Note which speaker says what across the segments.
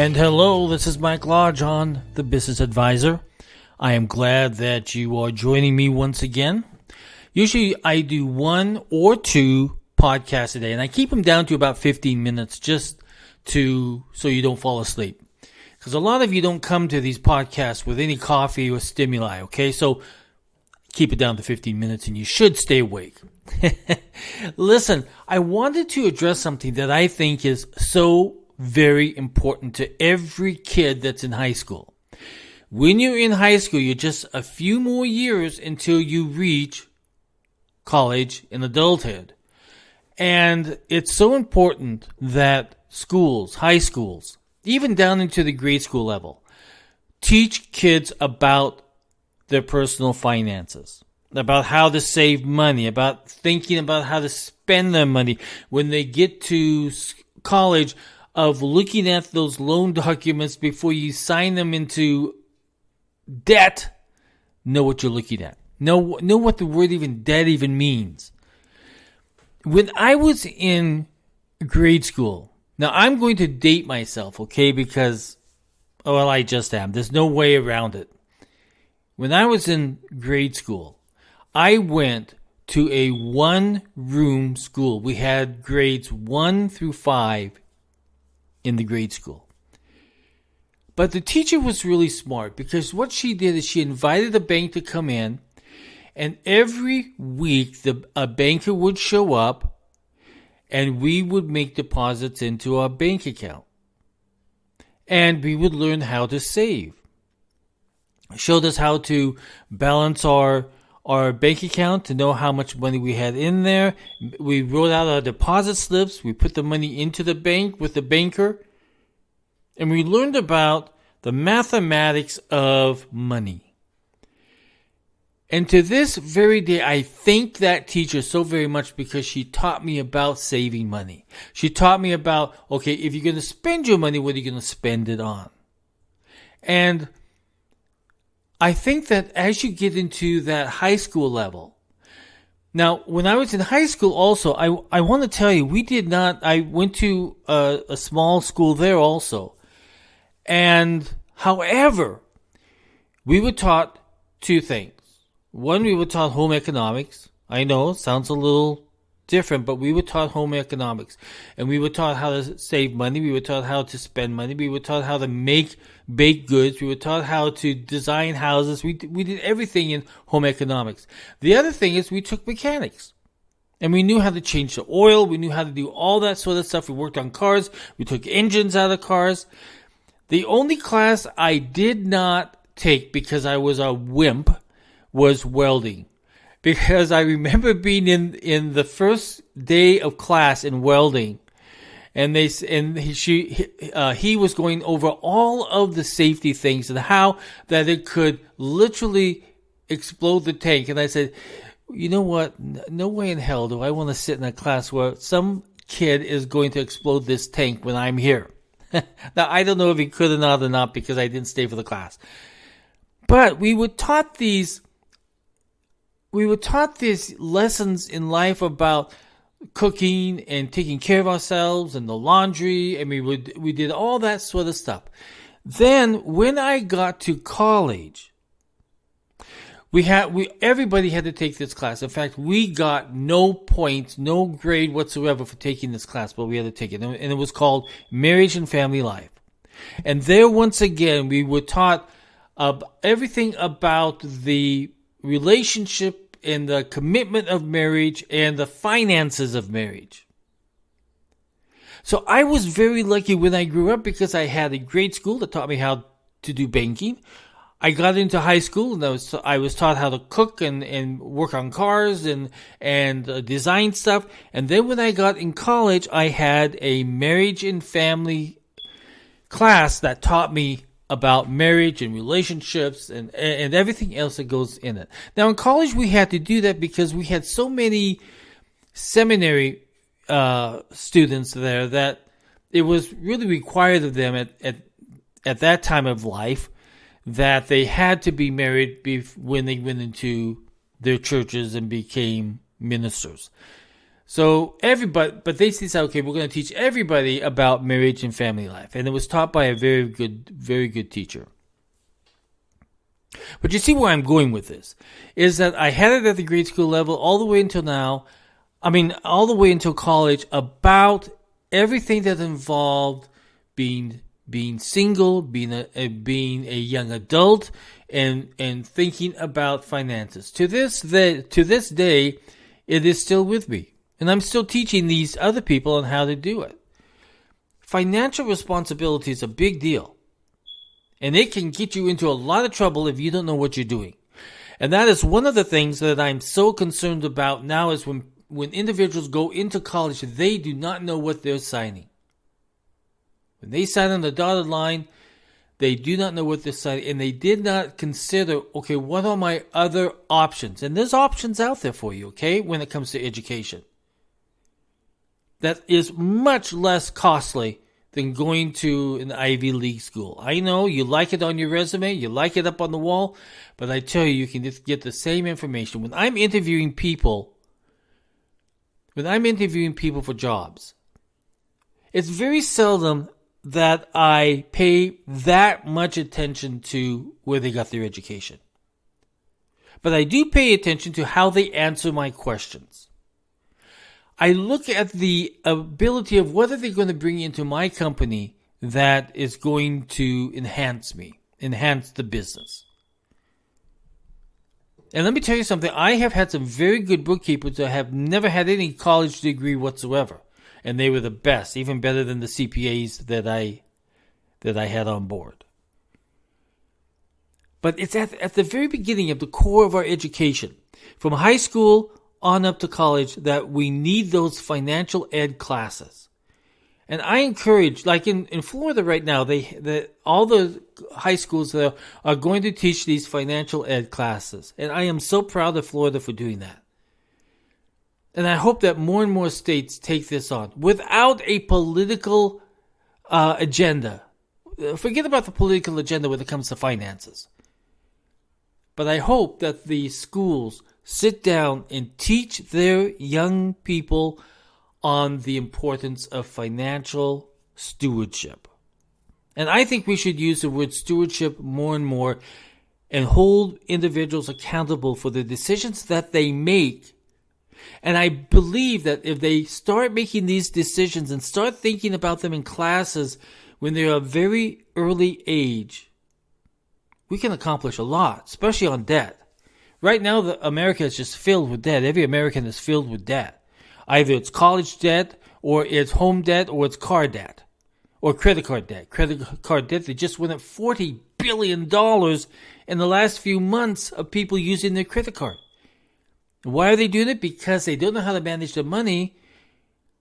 Speaker 1: And hello, this is Mike Lodge on The Business Advisor. I am glad that you are joining me once again. Usually I do 1 or 2 podcasts a day, and I keep them down to about 15 minutes just so you don't fall asleep. Because a lot of you don't come to these podcasts with any coffee or stimuli, okay? So keep it down to 15 minutes and you should stay awake. Listen, I wanted to address something that I think is so very important to every kid that's in high school. When you're in high school, you're just a few more years until you reach college and adulthood. And it's so important that schools, high schools, even down into the grade school level, teach kids about their personal finances, about how to save money, about thinking about how to spend their money. When they get to college, of looking at those loan documents before you sign them into debt, know what you're looking at. Know what the word debt even means. When I was in grade school, now I'm going to date myself, okay, because, I just am. There's no way around it. When I was in grade school, I went to a 1-room school. We had grades 1 through 5 in the grade school. But the teacher was really smart because what she did is she invited the bank to come in, and every week a banker would show up and we would make deposits into our bank account. And we would learn how to save. Showed us how to balance our bank account to know how much money we had in there. We wrote out our deposit slips. We put the money into the bank with the banker. And we learned about the mathematics of money. And to this very day, I thank that teacher so very much because she taught me about saving money. She taught me about, okay, if you're going to spend your money, what are you going to spend it on? And I think that as you get into that high school level, now when I was in high school also, I want to tell you, I went to a small school there also. And however, we were taught 2 things. One, we were taught home economics. I know, it sounds a little different, but we were taught home economics. And we were taught how to save money. We were taught how to spend money. We were taught how to make baked goods. We were taught how to design houses. We did everything in home economics. The other thing is we took mechanics. And we knew how to change the oil. We knew how to do all that sort of stuff. We worked on cars. We took engines out of cars. The only class I did not take because I was a wimp was welding. Because I remember being in the first day of class in welding, and he was going over all of the safety things and how that it could literally explode the tank. And I said, you know what? No way in hell do I want to sit in a class where some kid is going to explode this tank when I'm here. Now, I don't know if he could or not because I didn't stay for the class. But we were taught these lessons in life about cooking and taking care of ourselves and the laundry, and we did all that sort of stuff. Then when I got to college, everybody had to take this class. In fact, we got no points, no grade whatsoever for taking this class, but we had to take it. And it was called Marriage and Family Life. And there, once again, we were taught everything about the relationship and the commitment of marriage and the finances of marriage. So I was very lucky when I grew up because I had a great school that taught me how to do banking. I got into high school and I was taught how to cook and work on cars and design stuff. And then when I got in college, I had a marriage and family class that taught me about marriage and relationships and everything else that goes in it. Now in college we had to do that because we had so many seminary students there that it was really required of them at that time of life that they had to be married when they went into their churches and became ministers. So everybody, but they said, okay, we're going to teach everybody about marriage and family life. And it was taught by a very good teacher. But you see where I'm going with this, is that I had it at the grade school level all the way until now. All the way until college, about everything that involved being single, being a young adult, and thinking about finances. To this day, it is still with me, and I'm still teaching these other people on how to do it. Financial responsibility is a big deal, and it can get you into a lot of trouble if you don't know what you're doing. And that is one of the things that I'm so concerned about now, is when individuals go into college, they do not know what they're signing. When they sign on the dotted line, they do not know what they're signing, and they did not consider, okay, what are my other options? And there's options out there for you, okay, when it comes to education. That is much less costly than going to an Ivy League school. I know you like it on your resume, you like it up on the wall, but I tell you, you can just get the same information. When I'm interviewing people for jobs, it's very seldom that I pay that much attention to where they got their education. But I do pay attention to how they answer my questions. I look at the ability of what are they going to bring into my company that is going to enhance the business. And let me tell you something, I have had some very good bookkeepers that have never had any college degree whatsoever. And they were the best, even better than the CPAs that I had on board. But it's at the very beginning of the core of our education, from high school on up to college, that we need those financial ed classes. And I encourage, like in Florida right now, all the high schools there are going to teach these financial ed classes. And I am so proud of Florida for doing that. And I hope that more and more states take this on without a political agenda. Forget about the political agenda when it comes to finances. But I hope that the schools sit down and teach their young people on the importance of financial stewardship. And I think we should use the word stewardship more and more and hold individuals accountable for the decisions that they make. And I believe that if they start making these decisions and start thinking about them in classes when they're a very early age, we can accomplish a lot, especially on debt. Right now, America is just filled with debt. Every American is filled with debt. Either it's college debt, or it's home debt, or it's car debt, or credit card debt. Credit card debt, they just went up $40 billion in the last few months of people using their credit card. Why are they doing it? Because they don't know how to manage their money.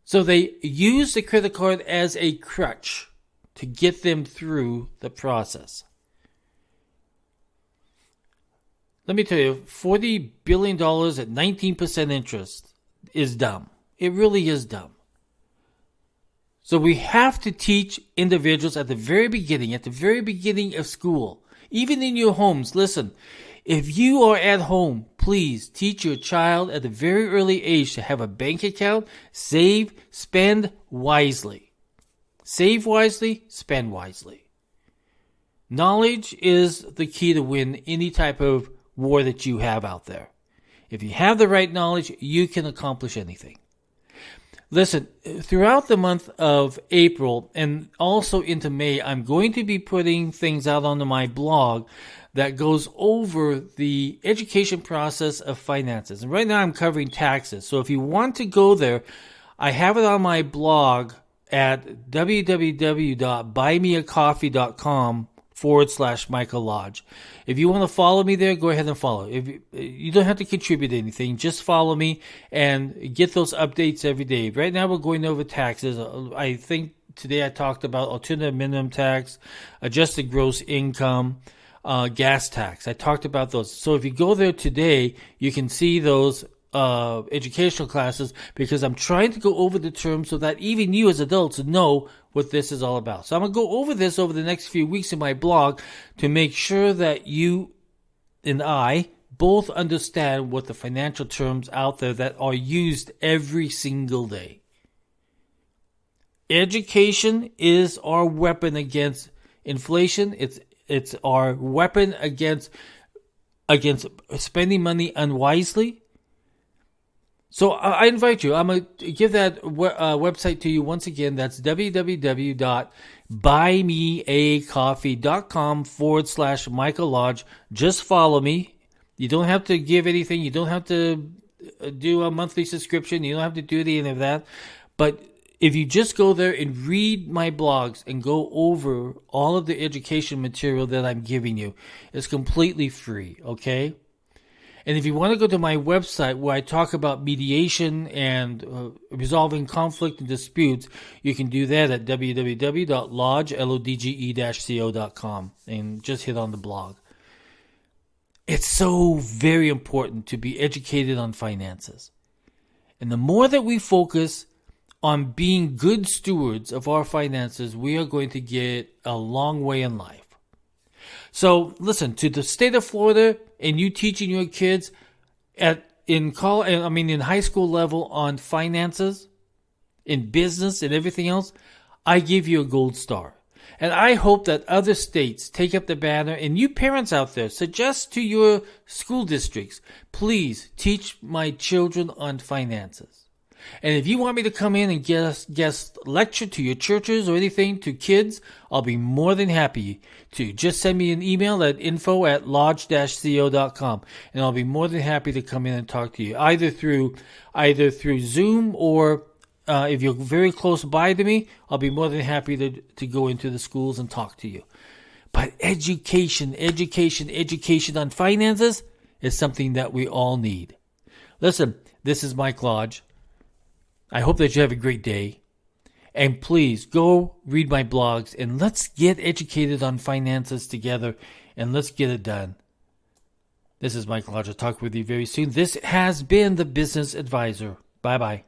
Speaker 1: So they use the credit card as a crutch to get them through the process. Let me tell you, $40 billion at 19% interest is dumb. It really is dumb. So we have to teach individuals at the very beginning of school, even in your homes. Listen, if you are at home, please teach your child at a very early age to have a bank account, save, spend wisely. Save wisely, spend wisely. Knowledge is the key to win any type of war that you have out there. If you have the right knowledge, you can accomplish anything. Listen, throughout the month of April and also into May, I'm going to be putting things out onto my blog that goes over the education process of finances. And right now I'm covering taxes. So if you want to go there, I have it on my blog at www.buymeacoffee.com/Michael Lodge. If you want to follow me there, go ahead and follow. If you don't have to contribute anything, just follow me and get those updates every day. Right now we're going over taxes. I think today I talked about alternative minimum tax, adjusted gross income, gas tax. I talked about those. So if you go there today, you can see those educational classes, because I'm trying to go over the terms so that even you as adults know what this is all about. So I'm going to go over this over the next few weeks in my blog to make sure that you and I both understand what the financial terms out there that are used every single day. Education is our weapon against inflation. It's our weapon against spending money unwisely. So I invite you. I'm going to give that website to you once again. That's www.buymeacoffee.com/Michael Lodge. Just follow me. You don't have to give anything. You don't have to do a monthly subscription. You don't have to do any of that. But if you just go there and read my blogs and go over all of the education material that I'm giving you, it's completely free, okay? And if you want to go to my website where I talk about mediation and resolving conflict and disputes, you can do that at www.lodge.co.com and just hit on the blog. It's so very important to be educated on finances. And the more that we focus on being good stewards of our finances, we are going to get a long way in life. So listen, to the state of Florida and you teaching your kids in high school level on finances, in business and everything else, I give you a gold star. And I hope that other states take up the banner, and you parents out there, suggest to your school districts, please teach my children on finances. And if you want me to come in and guest lecture to your churches or anything to kids, I'll be more than happy to. Just send me an email at info@lodge-co.com, and I'll be more than happy to come in and talk to you, either through Zoom or if you're very close by to me, I'll be more than happy to go into the schools and talk to you. But education on finances is something that we all need. Listen, this is Mike Lodge. I hope that you have a great day. And please go read my blogs and let's get educated on finances together and let's get it done. This is Mike Lodge. I'll talk with you very soon. This has been the Business Advisor. Bye-bye.